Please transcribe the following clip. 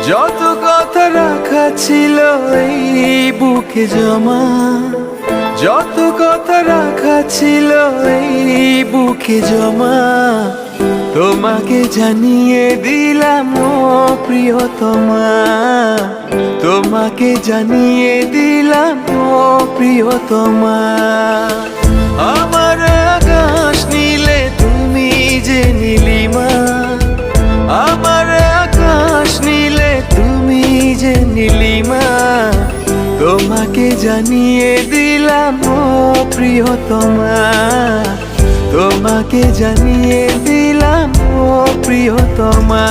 যত কথা রাখা ছিল এই বুকে জমা, যত কথা রাখা ছিল এই বুকে জমা, তোমাকে জানিয়ে দিলাম ও প্রিয়তমা, তোমাকে জানিয়ে দিলাম ও প্রিয়তমা। আমার আকাশ নীলে তুমি যে নীলিমা, আমার আকাশ নীলে তুমি যে নীলিমা, তোমাকে জানিয়ে দিলাম ও প্রিয়তমা, তোমাকে জানিয়ে দিলাম ও প্রিয়তমা।